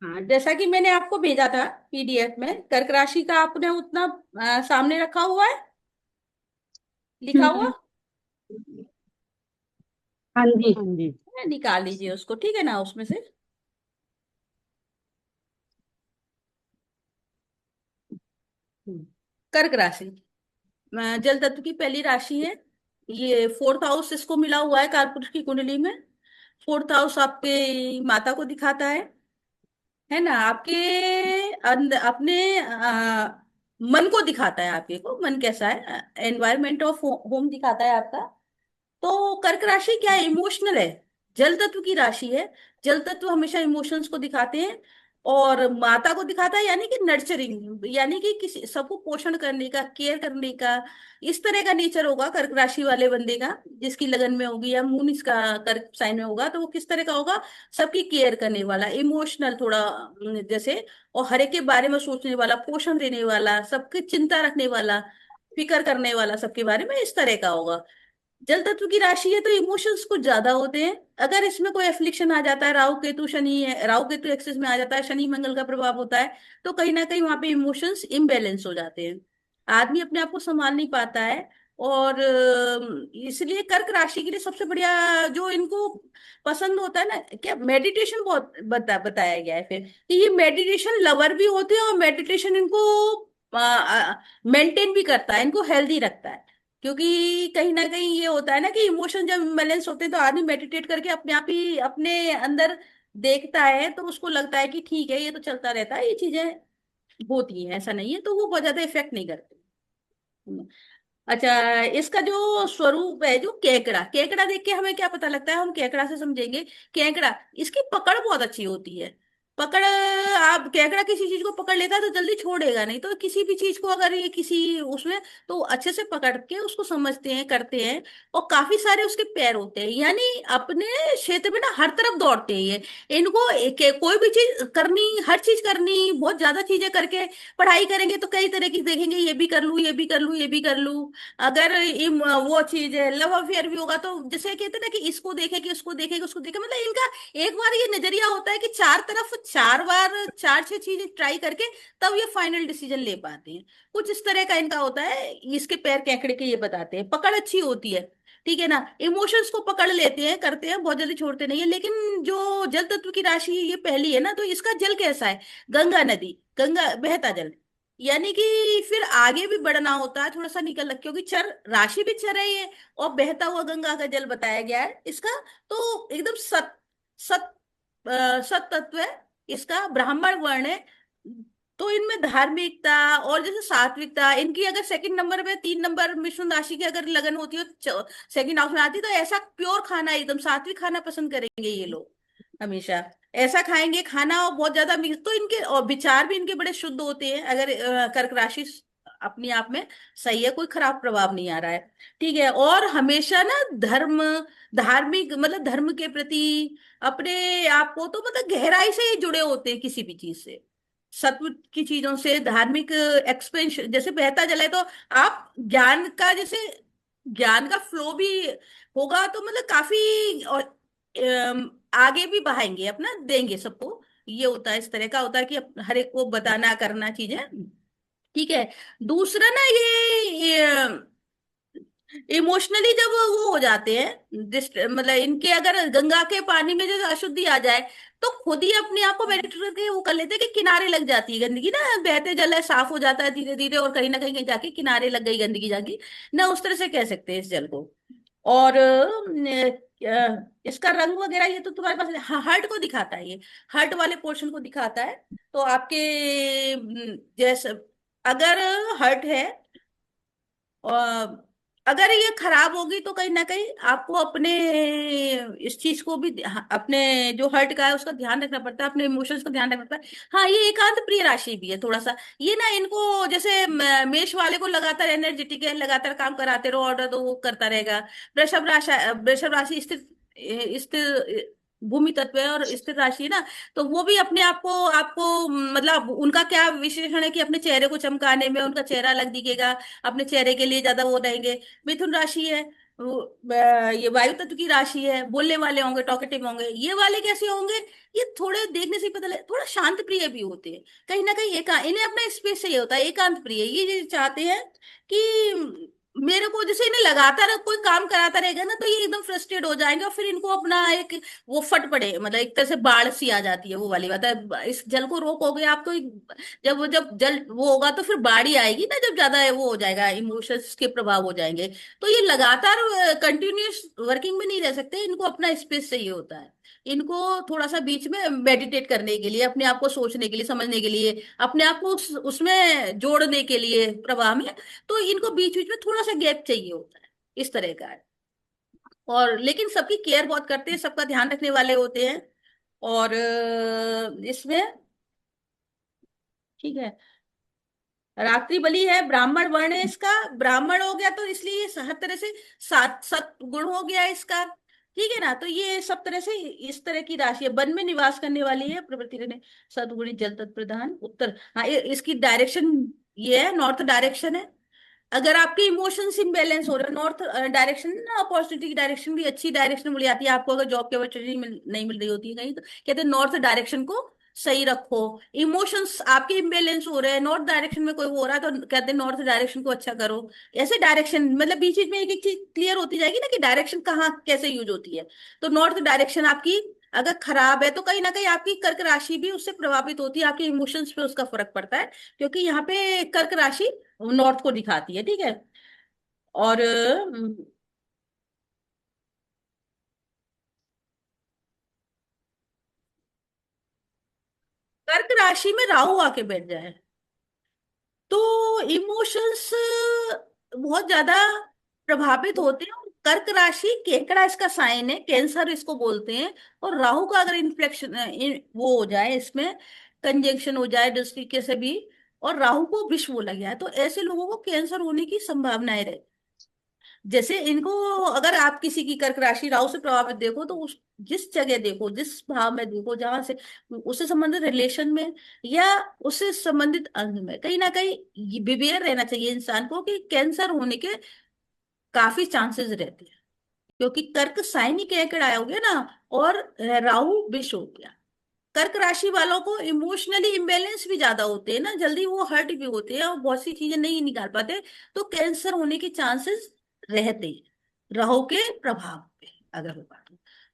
हाँ, जैसा कि मैंने आपको भेजा था पीडीएफ में, कर्क राशि का आपने उतना सामने रखा हुआ है, लिखा हुआ हम्म। हाँ जी, हाँ जी। है? निकाल लीजिए उसको, ठीक है ना, उसमें से। कर्क राशि जल तत्व की पहली राशि है। ये फोर्थ हाउस इसको मिला हुआ है कालपुरुष की कुंडली में। फोर्थ हाउस आपके माता को दिखाता है ना, आपके अपने मन को दिखाता है, आपके को मन कैसा है, एनवायरमेंट ऑफ होम दिखाता है आपका। तो कर्क राशि क्या है, इमोशनल है, जल तत्व की राशि है। जल तत्व हमेशा इमोशंस को दिखाते हैं, और माता को दिखाता है, यानी कि नर्चरिंग, यानी कि किसी सबको पोषण करने का, केयर करने का, इस तरह का नेचर होगा कर्क राशि वाले बंदे का। जिसकी लगन में होगी या मून इसका कर्क साइन में होगा, तो वो किस तरह का होगा, सबकी केयर करने वाला, इमोशनल थोड़ा, जैसे, और हर एक के बारे में सोचने वाला, पोषण देने वाला, सबकी चिंता रखने वाला, फिक्र करने वाला सबके बारे में, इस तरह का होगा। जल तत्व की राशि है तो इमोशंस कुछ ज्यादा होते हैं। अगर इसमें कोई एफ्लिक्शन आ जाता है, राहु केतु शनि है, राहु केतु एक्सिस में आ जाता है, शनि मंगल का प्रभाव होता है, तो कहीं ना कहीं वहां पे इमोशंस इम्बेलेंस हो जाते हैं। आदमी अपने आप को संभाल नहीं पाता है। और इसलिए कर्क राशि के लिए सबसे बढ़िया जो इनको पसंद होता है ना, क्या, मेडिटेशन बहुत बताया गया है फिर, कि ये मेडिटेशन लवर भी होते हैं, और मेडिटेशन इनको मेंटेन भी करता है, इनको हेल्दी रखता है। क्योंकि कहीं ना कहीं ये होता है ना कि इमोशन जब इम्बैलेंस होते हैं, तो आदमी मेडिटेट करके अपने आप ही अपने अंदर देखता है, तो उसको लगता है कि ठीक है, ये तो चलता रहता है, ये चीजें होती हैं, ऐसा नहीं है, तो वो बहुत ज्यादा इफेक्ट नहीं करते। अच्छा, इसका जो स्वरूप है, जो केकड़ा, केकड़ा देख के हमें क्या पता लगता है, हम केकड़ा से समझेंगे। केकड़ा, इसकी पकड़ बहुत अच्छी होती है। पकड़, आप केकड़ा किसी चीज को पकड़ लेता है तो जल्दी छोड़ेगा नहीं, तो किसी भी चीज को अगर ये किसी उसमें, तो अच्छे से पकड़ के उसको समझते हैं, करते हैं। और काफी सारे उसके पैर होते हैं, यानी अपने क्षेत्र में ना हर तरफ दौड़ते हैं ये। इनको कोई भी चीज करनी, हर चीज करनी, बहुत ज्यादा चीजें करके, पढ़ाई करेंगे तो कई तरह की देखेंगे, ये भी कर लूं, ये भी कर लूं, ये भी कर लूं। अगर वो चीज है, लव अफेयर भी होगा, तो जैसे कहते हैं ना कि इसको देखेगी, उसको देखेगी, उसको देखे, मतलब इनका एक बार ये नजरिया होता है कि चार तरफ चार बार चार छह चीजें ट्राई करके तब ये फाइनल डिसीजन ले पाते हैं। कुछ इस तरह का इनका होता है। इसके पैर केकड़े के ये बताते हैं, पकड़ अच्छी होती है, ठीक है ना। इमोशंस को पकड़ लेते हैं, करते हैं, बहुत जल्दी छोड़ते नहीं है। लेकिन जो जल तत्व की राशि ये पहली है ना, तो इसका जल कैसा है, गंगा नदी, गंगा बहता जल, यानी कि फिर आगे भी बढ़ना होता है, थोड़ा सा निकल लग, क्योंकि चर राशि भी चर है ये, और बहता हुआ गंगा का जल बताया गया है इसका। तो एकदम सत सत तत्व है इसका, ब्राह्मण वर्ण है। तो इनमें धार्मिकता, और जैसे सात्विकता इनकी, अगर सेकंड नंबर में, 3 नंबर मिथुन राशि की अगर लगन होती है, सेकंड हाउस में आती है, तो ऐसा प्योर खाना, एकदम सात्विक खाना पसंद करेंगे ये लोग हमेशा। ऐसा खाएंगे खाना, और बहुत ज्यादा मिक्स, तो इनके और विचार भी इनके बड़े शुद्ध होते हैं। अगर कर्क राशि अपने आप में सही है, कोई खराब प्रभाव नहीं आ रहा है, ठीक है। और हमेशा ना धर्म, धार्मिक, मतलब धर्म के प्रति अपने आप को, तो मतलब गहराई से ही जुड़े होते हैं किसी भी चीज से, सत्व की चीजों से, धार्मिक एक्सपेंशन, जैसे बहता जला है, तो आप ज्ञान का, जैसे ज्ञान का फ्लो भी होगा, तो मतलब काफी, और आगे भी बढ़ाएंगे, अपना देंगे सबको। ये होता है, इस तरह का होता है कि हर एक को बताना, करना चीजें, ठीक है। दूसरा ना, ये इमोशनली जब वो हो जाते हैं, मतलब इनके अगर गंगा के पानी में जो अशुद्धि आ जाए, तो खुद ही अपने आप को मेडिटेट करके वो कर लेते हैं कि किनारे लग जाती है गंदगी ना, बहते जल है, साफ हो जाता है धीरे धीरे, और कहीं ना कहीं जाके किनारे लग गई गंदगी जाके ना, उस तरह से कह सकते हैं इस जल को। और इसका रंग वगैरह ये तो तुम्हारे पास, हर्ट को दिखाता है ये, हर्ट वाले पोर्शन को दिखाता है। तो आपके जैसे, अगर हर्ट है, और अगर ये खराब होगी, तो कहीं ना कहीं आपको अपने इस चीज को भी अपने जो हर्ट का है उसका ध्यान रखना पड़ता है, अपने इमोशंस का ध्यान रखना पड़ता है। हाँ, ये एकांत प्रिय राशि भी है थोड़ा सा। ये ना इनको, जैसे मेष वाले को लगातार एनर्जेटिक है, लगातार काम कराते रहो, ऑर्डर तो वो करता रहेगा। वृषभ राशि स्थिर, स्थिर भूमि तत्व है, और स्थिर राशि है ना, तो वो भी अपने आप को, आपको मतलब उनका क्या विशेषण है कि अपने चेहरे को चमकाने में उनका चेहरा अलग दिखेगा, अपने चेहरे के लिए ज्यादा वो रहेंगे। मिथुन राशि है, ये वायु तत्व की राशि है, बोलने वाले होंगे, टॉकेटिव होंगे। ये वाले कैसे होंगे, ये थोड़े देखने से ही पता लगे थोड़ा शांत प्रिय भी होते हैं। कहीं ना कहीं इन्हें अपना स्पेस चाहिए होता है, एकांत प्रिय ये चाहते हैं कि मेरे को जैसे इन्हें लगातार कोई काम कराता रहेगा ना तो ये एकदम फ्रस्ट्रेट हो जाएंगे, और फिर इनको अपना एक वो फट पड़े, मतलब एक तरह से बाढ़ सी आ जाती है, वो वाली बात है। इस जल को रोकोगे आप तो जब जल वो होगा तो फिर बाढ़ ही आएगी ना, जब ज्यादा वो हो जाएगा, इमोशंस के प्रभाव हो जाएंगे। तो ये लगातार कंटिन्यूअस वर्किंग में नहीं रह सकते, इनको अपना स्पेस चाहिए होता है। इनको थोड़ा सा बीच में मेडिटेट करने के लिए, अपने आप को सोचने के लिए, समझने के लिए, अपने आप को उसमें जोड़ने के लिए प्रवाह में, तो इनको बीच बीच में थोड़ा सा गैप चाहिए होता है, इस तरह का है। और लेकिन सबकी केयर बहुत करते हैं, सबका ध्यान रखने वाले होते हैं। और इसमें ठीक है, रात्रि बलि है, ब्राह्मण वर्ण है इसका, ब्राह्मण हो गया तो इसलिए ये हर तरह से सात सत गुण हो गया इसका। ठीक है ना, तो ये सब तरह से इस तरह की राशि है, वन में निवास करने वाली है, प्रवृत्ति रहने सदगुणी जल तत्प्रधान उत्तर। हाँ, इसकी डायरेक्शन ये है, नॉर्थ डायरेक्शन है। अगर आपके इमोशंस इम्बेलेंस हो रहे हैं, नॉर्थ डायरेक्शन ना, अपॉर्चुनिटी की डायरेक्शन भी अच्छी डायरेक्शन मिल जाती है आपको, अगर जॉब की अपॉर्चुनिटी नहीं मिल रही होती है कहीं, तो कहते हैं नॉर्थ डायरेक्शन को सही रखो। इमोशंस आपके इम्बेलेंस हो रहे हैं, नॉर्थ डायरेक्शन में कोई हो रहा है, तो कहते हैं नॉर्थ डायरेक्शन को अच्छा करो। ऐसे डायरेक्शन मतलब बीच बीच में एक एक चीज क्लियर होती जाएगी ना कि डायरेक्शन कहाँ कैसे यूज होती है। तो नॉर्थ डायरेक्शन आपकी अगर खराब है तो कहीं ना कहीं आपकी कर्क राशि भी उससे प्रभावित होती है, आपके इमोशंस पे उसका फर्क पड़ता है, क्योंकि यहाँ पे कर्क राशि नॉर्थ को दिखाती है। ठीक है। और कर्क राशि में राहु आके बैठ जाए तो इमोशंस बहुत ज्यादा प्रभावित होते हैं। और कर्क राशि केकड़ा इसका साइन है, कैंसर इसको बोलते हैं। और राहु का अगर इन्फ्लेक्शन वो हो जाए, इसमें कंजंक्शन हो जाए दृष्टि से भी, और राहु को विष वो लग जाए, तो ऐसे लोगों को कैंसर होने की संभावनाएं रहती। जैसे इनको, अगर आप किसी की कर्क राशि राहु से प्रभावित देखो तो उस जिस जगह देखो, जिस भाव में देखो, जहां से उससे संबंधित रिलेशन में या उससे संबंधित अंग में, कहीं ना कहीं बिवेयर रहना चाहिए इंसान को कि कैंसर होने के काफी चांसेस रहते हैं, क्योंकि कर्क साइनिक एकड़ आया हो गया ना, और राहु विष हो गया। कर्क राशि वालों को इमोशनली इम्बेलेंस भी ज्यादा होते हैं ना, जल्दी वो हर्ट भी होते हैं और बहुत सी चीजें नहीं निकाल पाते, तो कैंसर होने के चांसेस रहते हैं राहु के प्रभाव पे अगर होगा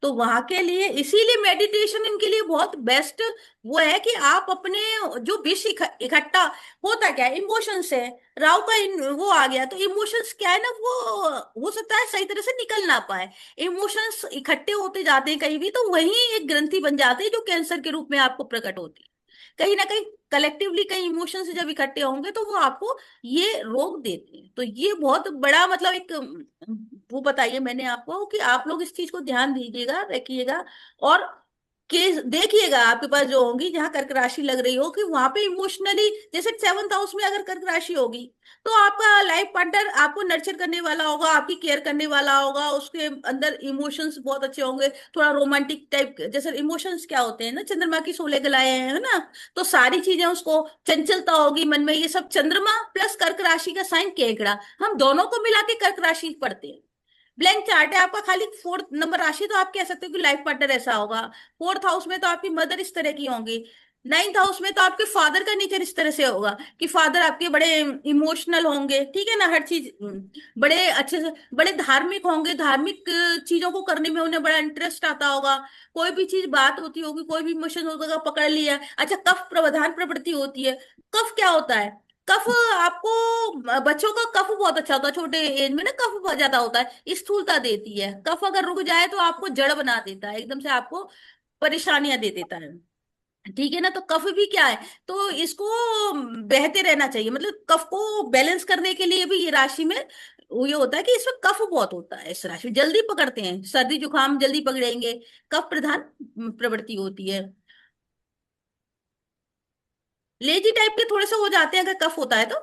तो वहां के लिए इसीलिए मेडिटेशन इनके लिए बहुत बेस्ट वो है कि आप अपने जो विष इकट्ठा होता क्या है इमोशन से, राहु का वो आ गया तो इमोशंस क्या है ना, वो हो सकता है सही तरह से निकल ना पाए, इमोशंस इकट्ठे होते जाते हैं कहीं भी, तो वही एक ग्रंथि बन जाती है जो कैंसर के रूप में आपको प्रकट होती है। कहीं ना कहीं कलेक्टिवली कई इमोशंस जब इकट्ठे होंगे तो वो आपको ये रोग देते हैं। तो ये बहुत बड़ा मतलब एक वो बताइए मैंने आपको कि आप लोग इस चीज को ध्यान दीजिएगा, रखिएगा। और केस देखिएगा आपके पास जो होंगी जहां कर्क राशि लग रही हो कि वहां पे इमोशनली, जैसे सेवंथ हाउस में अगर कर्क राशि होगी तो आपका लाइफ पार्टनर आपको नर्चर करने वाला होगा, आपकी केयर करने वाला होगा, उसके अंदर इमोशंस बहुत अच्छे होंगे, थोड़ा रोमांटिक टाइप। जैसे इमोशंस क्या होते हैं ना, चंद्रमा की 16 कलाएं हैं है ना, तो सारी चीजें उसको चंचलता होगी मन में, ये सब चंद्रमा प्लस कर्क राशि का साइन केकड़ा, हम दोनों को मिला के कर्क राशि पढ़ते हैं। ब्लैंक चार्ट है आपका, खाली फोर्थ नंबर राशि, तो आप कह सकते हो कि लाइफ पार्टनर ऐसा होगा। फोर्थ हाउस में तो आपकी मदर इस तरह की होंगी। नाइन्थ हाउस में तो आपके फादर का नेचर इस तरह से होगा कि फादर आपके बड़े इमोशनल होंगे, ठीक है ना, हर चीज बड़े अच्छे से, बड़े धार्मिक होंगे, धार्मिक चीजों को करने में उन्हें बड़ा इंटरेस्ट आता होगा। कोई भी चीज बात होती होगी, कोई भी इमोशन होगा पकड़ लिया। अच्छा, कफ प्रधान प्रवृत्ति होती है। कफ क्या होता है? कफ आपको बच्चों का कफ बहुत अच्छा होता है, छोटे एज में ना कफ बहुत ज्यादा होता है, स्थूलता देती है। कफ अगर रुक जाए तो आपको जड़ बना देता है, एकदम से आपको परेशानियां दे देता है। ठीक है ना, तो कफ भी क्या है, तो इसको बहते रहना चाहिए, मतलब कफ को बैलेंस करने के लिए भी ये राशि में वो ये होता है कि इसमें कफ बहुत होता है, इस राशि में जल्दी पकड़ते हैं, सर्दी जुकाम जल्दी पकड़ेंगे, कफ प्रधान प्रवृत्ति होती है। लेजी टाइप के थोड़े से हो जाते हैं अगर कफ होता है तो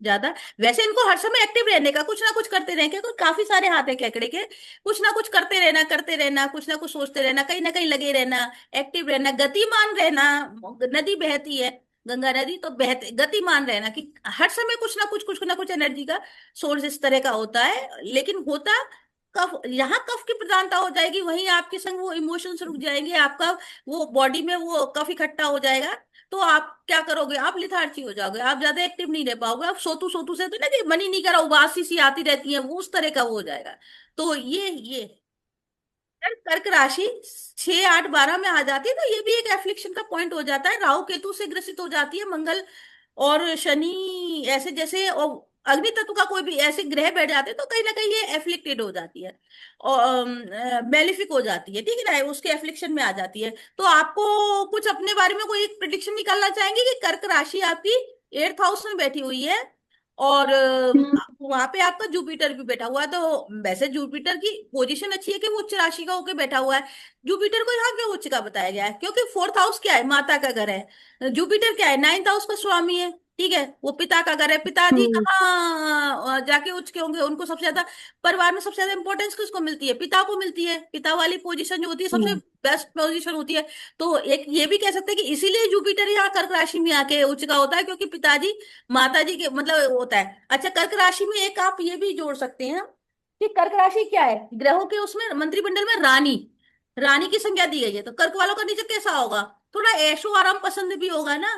ज्यादा। वैसे इनको हर समय एक्टिव रहने का, कुछ ना कुछ करते रहने का, काफी सारे हाथ है केकड़े के, कुछ ना कुछ करते रहना, करते रहना, कुछ ना कुछ सोचते रहना, कहीं ना कहीं लगे रहना, एक्टिव रहना, गतिमान रहना। नदी बहती है, गंगा नदी, तो बहते गतिमान रहना कि हर समय कुछ ना कुछ एनर्जी का सोर्स इस तरह का होता है। लेकिन होता कफ, यहाँ कफ की प्रधानता हो जाएगी, वहीं आपके संग वो इमोशंस रुक जाएंगे, आपका वो बॉडी में वो कफ इकट्ठा हो जाएगा। तो आप क्या करोगे, आप लिथार्जी हो जाओगे, आप ज्यादा एक्टिव नहीं रह पाओगे, आप सोतू सोतू से तो ना कि मन ही नहीं करा, उबासी सी आती रहती है, वो उस तरह का वो हो जाएगा। तो ये कर्क राशि 6 8 12 में आ जाती है, तो ये भी एक एफ्लिक्शन का पॉइंट हो जाता है, राहु केतु से ग्रसित हो जाती है, मंगल और शनि ऐसे जैसे, और अग्नि तत्व का कोई भी ऐसे ग्रह बैठ जाते हैं तो कहीं ना कहीं ये एफ्लिक्टेड हो जाती है और बेनिफिक हो जाती है, ठीक है ना, उसके एफ्लिक्शन में आ जाती है। तो आपको कुछ अपने बारे में कोई एक प्रिडिक्शन निकालना चाहेंगे कि कर्क राशि आपकी 8th हाउस में बैठी हुई है, और हम्म। वहां पे आपका जुपिटर भी बैठा हुआ है, तो वैसे जुपिटर की पोजीशन अच्छी है कि वो उच्च राशि का होके बैठा हुआ है। जुपिटर को यहाँ क्यों उच्च का बताया गया है, क्योंकि 4th हाउस क्या है, माता का घर है, जुपिटर क्या है, 9th हाउस का स्वामी है, ठीक है, वो पिता का घर है, पिताजी हम्म। कहाँ जाके उच्च के होंगे, उनको सबसे ज्यादा परिवार में सबसे ज्यादा इंपॉर्टेंस किसको मिलती है, पिता को मिलती है, पिता वाली पोजीशन जो होती है सबसे हम्म। बेस्ट पोजीशन होती है। तो एक ये भी कह सकते हैं कि इसीलिए जुपिटर यहाँ कर्क राशि में आके उच्च का होता है, क्योंकि पिताजी माता जी के मतलब होता है। अच्छा, कर्क राशि में एक आप ये भी जोड़ सकते हैं कि कर्क राशि क्या है, ग्रहों के उसमें मंत्रिमंडल में रानी, रानी की संज्ञा दी गई है, तो कर्क वालों का नेचर कैसा होगा, थोड़ा ऐशो आराम पसंद भी होगा ना,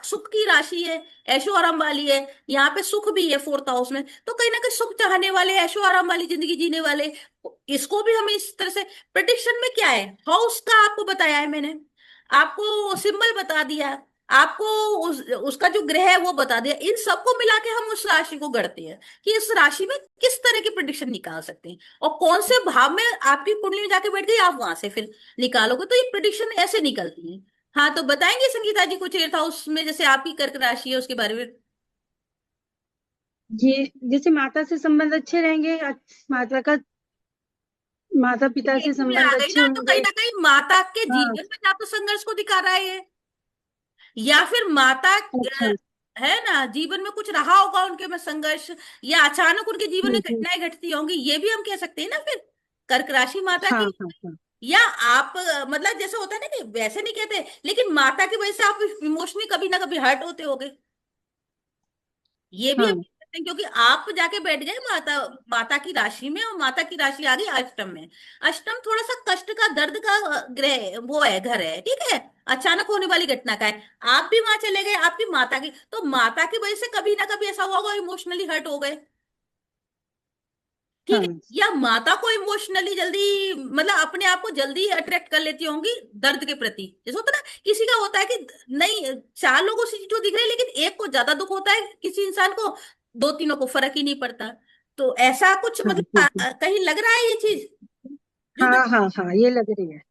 सुख की राशि है, ऐशो आराम वाली है, यहाँ पे सुख भी है 4th हाउस में, तो कहीं ना कहीं सुख चाहने वाले, ऐशो आराम वाली जिंदगी जीने वाले, इसको भी हमें इस तरह से प्रिडिक्शन में क्या है, हाउस का आपको बताया है मैंने, आपको सिंबल बता दिया, आपको उसका जो ग्रह है वो बता दिया, इन सबको मिला के हम उस राशि को गढ़ते हैं कि इस राशि में किस तरह की प्रिडिक्शन निकाल सकते हैं, और कौन से भाव में आपकी कुंडली में जाके बैठ गई, आप वहां से फिर निकालोगे, तो ये प्रिडिक्शन ऐसे निकलती है। हाँ, तो बताएंगे संगीता जी कुछ 8th हाउस में जैसे आपकी कर्क राशि है उसके बारे में। ये जैसे माता से संबंध अच्छे रहेंगे, माता का, माता पिता ये से 8th में आ संबंध गई अच्छे ना, तो कहीं होंगे। ना कहीं माता के हाँ। जीवन में या तो संघर्ष को दिखा रहा है ये, या फिर माता अच्छा। है ना, जीवन में कुछ रहा होगा उनके में संघर्ष, या अचानक उनके जीवन में हम्म। घटनाएं घटती होंगी, ये भी हम कह सकते हैं ना फिर, कर्क राशि माता हाँ की। हाँ हाँ। या आप मतलब जैसे होता है ना कि वैसे नहीं कहते, लेकिन माता की वजह से आप इमोशनली कभी ना कभी हर्ट होते होगे, ये भी हम हाँ कह सकते हैं, क्योंकि आप जाके बैठ गए माता, माता की राशि में, और माता की राशि आ गई अष्टम में। अष्टम थोड़ा सा कष्ट का, दर्द का ग्रह वो है, घर है, ठीक है, अचानक होने वाली घटना का है, आप भी वहां चले गए आपकी माता की, तो माता की वजह से कभी ना कभी ऐसा हुआ होगा इमोशनली हर्ट हो गए, ठीक है, हाँ या माता को इमोशनली जल्दी मतलब अपने आप को जल्दी अट्रैक्ट कर लेती होंगी दर्द के प्रति, जैसे होता है ना किसी का होता है कि नहीं, 4 लोगों से जो दिख रहे हैं लेकिन एक को ज्यादा दुख होता है किसी इंसान को, 2 3 को फर्क ही नहीं पड़ता। तो ऐसा कुछ हाँ मतलब हाँ हाँ कहीं लग रहा है ये चीज जो हाँ हाँ हाँ, ये लग रही है।